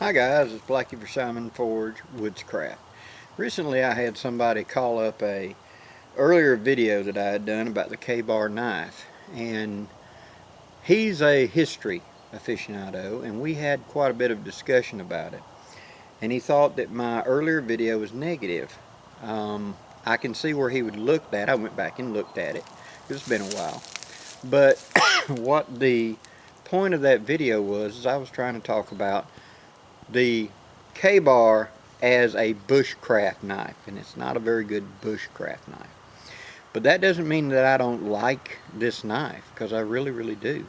Hi guys, it's Blackie for Simon Forge Woodscraft. Recently I had somebody call up a earlier video that I had done about the K-bar knife, and he's a history aficionado and we had quite a bit of discussion about it, and he thought that my earlier video was negative. I can see where he would look at. I went back and looked at it. It's been a while, but what the point of that video was is I was trying to talk about the K-bar as a bushcraft knife, and it's not a very good bushcraft knife. But that doesn't mean that I don't like this knife, because I really do.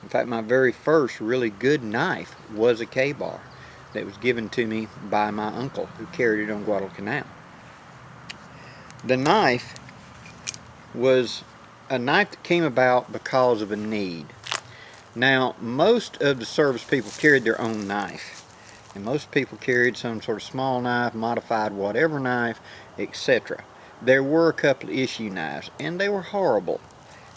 In fact, my very first really good knife was a K-bar that was given to me by my uncle, who carried it on Guadalcanal. The knife was a knife that came about because of a need. Now, most of the service people carried their own knife. And most people carried some sort of small knife, modified whatever knife, etc. There were a couple of issue knives, and they were horrible.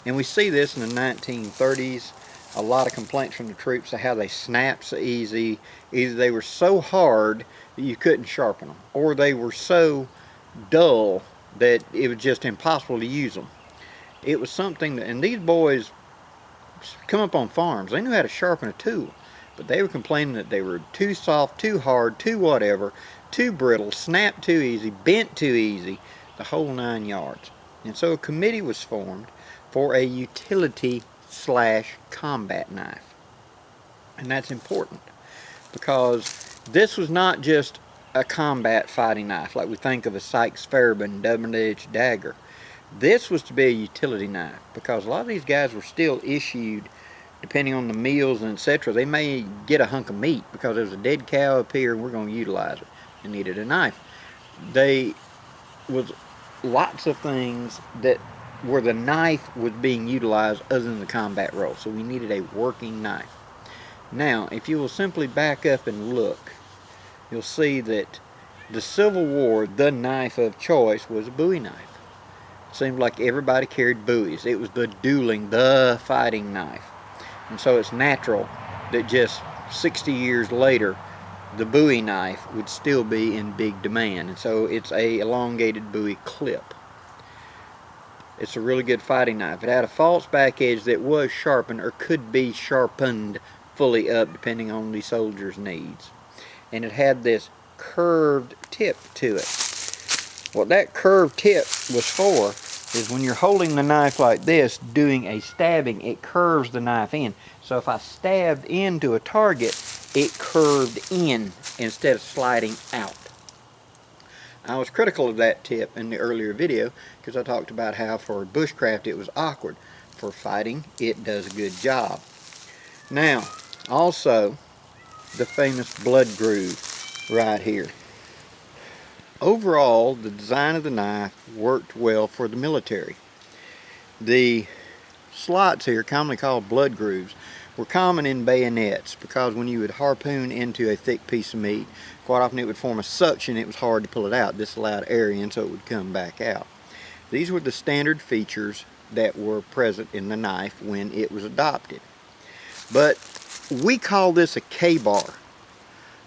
And we see this in the 1930s. A lot of complaints from the troops of how they snapped so easy. Either they were so hard that you couldn't sharpen them, or they were so dull that it was just impossible to use them. It was something that, and these boys come up on farms, they knew how to sharpen a tool. But they were complaining that they were too soft, too hard, too whatever, too brittle, snapped too easy, bent too easy, the whole 9 yards. And so a committee was formed for a utility / combat knife. And that's important, because this was not just a combat fighting knife like we think of a Sykes-Farabee double-edged dagger. This was to be a utility knife, because a lot of these guys were still issued, depending on the meals and etc., they may get a hunk of meat because there's a dead cow up here and we're going to utilize it. They needed a knife. They was lots of things that where the knife was being utilized other than the combat role. So we needed a working knife. Now, if you will simply back up and look, you'll see that the Civil War, the knife of choice was a Bowie knife. It seemed like everybody carried Bowies. It was the dueling, the fighting knife. And so it's natural that just 60 years later, the Bowie knife would still be in big demand. And so it's a elongated Bowie clip. It's a really good fighting knife. It had a false back edge that was sharpened, or could be sharpened fully up depending on the soldier's needs. And it had this curved tip to it. What that curved tip was for is when you're holding the knife like this, doing a stabbing, it curves the knife in. So if I stabbed into a target, it curved in instead of sliding out. I was critical of that tip in the earlier video because I talked about how for bushcraft it was awkward. For fighting, it does a good job. Now, also, the famous blood groove right here. Overall, the design of the knife worked well for the military. The slots here, commonly called blood grooves, were common in bayonets because when you would harpoon into a thick piece of meat, quite often it would form a suction. It was hard to pull it out. This allowed air in so it would come back out. These were the standard features that were present in the knife when it was adopted. But we call this a K-bar.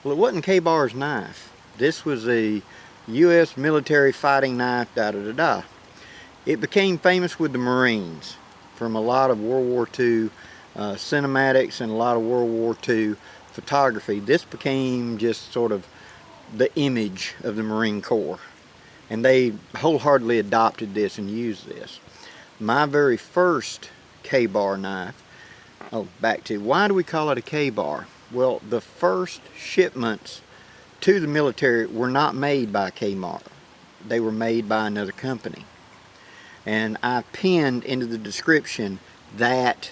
Well, it wasn't K-bar's knife. This was a U.S. military fighting knife, It became famous with the Marines from a lot of World War II cinematics and a lot of World War II photography. This became just sort of the image of the Marine Corps, and they wholeheartedly adopted this and used this. My very first K-bar knife, back to why do we call it a K-bar? Well, the first shipments to the military were not made by K-bar. They were made by another company. And I pinned into the description that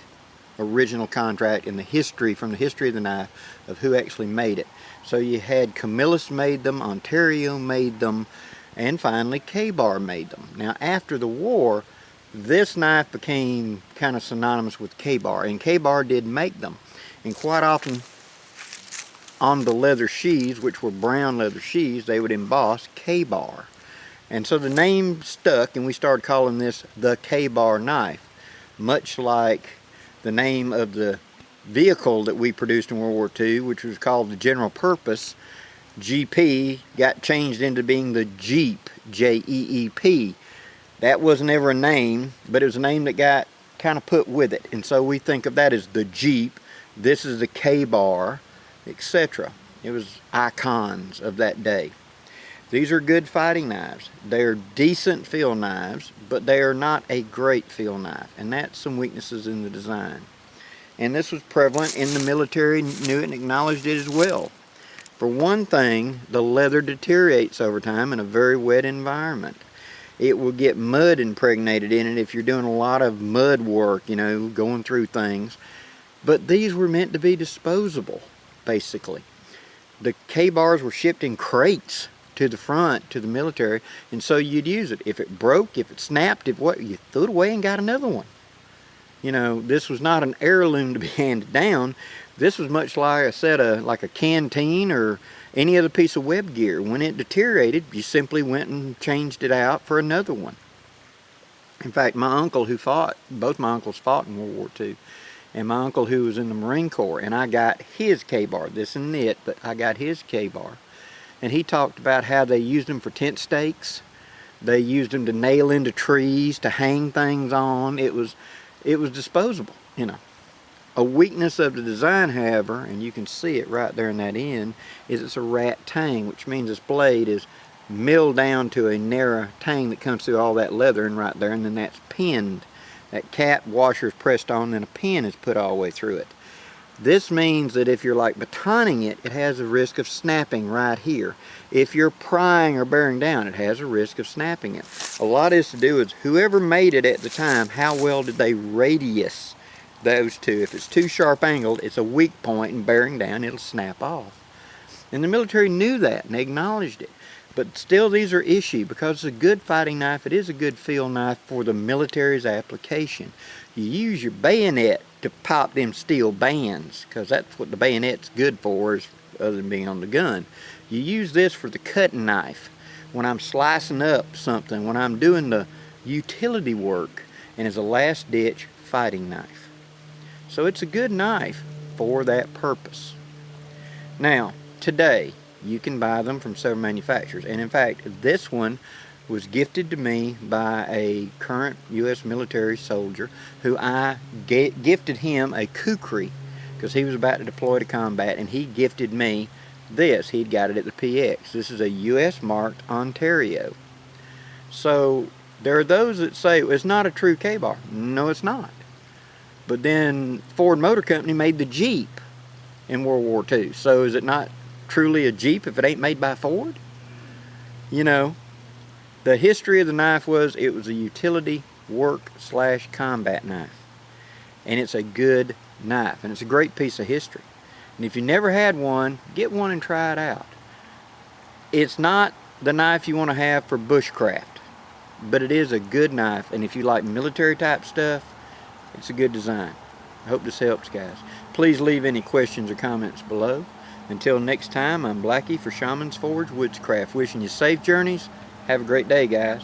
original contract and the history, from the history of the knife, of who actually made it. So you had Camillus made them, Ontario made them, and finally K-bar made them. Now after the war, this knife became kind of synonymous with K-bar, and K-bar did make them. And quite often on the leather sheaths, which were brown leather sheaths, they would emboss K-bar. And so the name stuck, and we started calling this the K-bar knife, much like the name of the vehicle that we produced in World War II, which was called the General Purpose GP, got changed into being the Jeep, J-E-E-P. That wasn't ever a name, but it was a name that got kind of put with it. And so we think of that as the Jeep. This is the K-bar, etc. It was icons of that day. These are good fighting knives. They're decent field knives, but they are not a great field knife. And that's some weaknesses in the design. And this was prevalent in the military, knew it and acknowledged it as well. For one thing, the leather deteriorates over time in a very wet environment. It will get mud impregnated in it if you're doing a lot of mud work, you know, going through things. But these were meant to be disposable, basically. The K-bars were shipped in crates to the front, to the military, and so you'd use it. If it broke, if it snapped, if what, you threw it away and got another one. You know, this was not an heirloom to be handed down. This was much like I said, like a canteen or any other piece of web gear. When it deteriorated, you simply went and changed it out for another one. In fact, my uncle who fought, both my uncles fought in World War II, and my uncle who was in the Marine Corps, and I got his K-bar. This isn't it, but I got his K-bar. And he talked about how they used them for tent stakes. They used them to nail into trees, to hang things on. It was disposable, you know. A weakness of the design, however, and you can see it right there in that end, is it's a rat tang, which means this blade is milled down to a narrow tang that comes through all that leather and right there, and then that's pinned. That cap washer is pressed on and a pin is put all the way through it. This means that if you're like batoning it, it has a risk of snapping right here. If you're prying or bearing down, it has a risk of snapping it. A lot is to do with whoever made it at the time, how well did they radius those two. If it's too sharp angled, it's a weak point, and bearing down, it'll snap off. And the military knew that and they acknowledged it. But still, these are issue because it's a good fighting knife. It is a good field knife for the military's application. You use your bayonet to pop them steel bands, because that's what the bayonet's good for, is other than being on the gun. You use this for the cutting knife when I'm slicing up something, when I'm doing the utility work, and as a last ditch fighting knife. So it's a good knife for that purpose. Now, today, you can buy them from several manufacturers. And in fact, this one was gifted to me by a current U.S. military soldier who I gifted him a kukri because he was about to deploy to combat, and he gifted me this. He'd got it at the PX. This is a U.S. marked Ontario. So there are those that say it's not a true K-bar. No, it's not. But then Ford Motor Company made the Jeep in World War II. So is it not truly a Jeep if it ain't made by Ford? You know, the history of the knife was it was a utility work / combat knife. And it's a good knife. And it's a great piece of history. And if you never had one, get one and try it out. It's not the knife you want to have for bushcraft, but it is a good knife. And if you like military type stuff, it's a good design. I hope this helps, guys. Please leave any questions or comments below. Until next time, I'm Blackie for Shaman's Forge Woodscraft. Wishing you safe journeys. Have a great day, guys.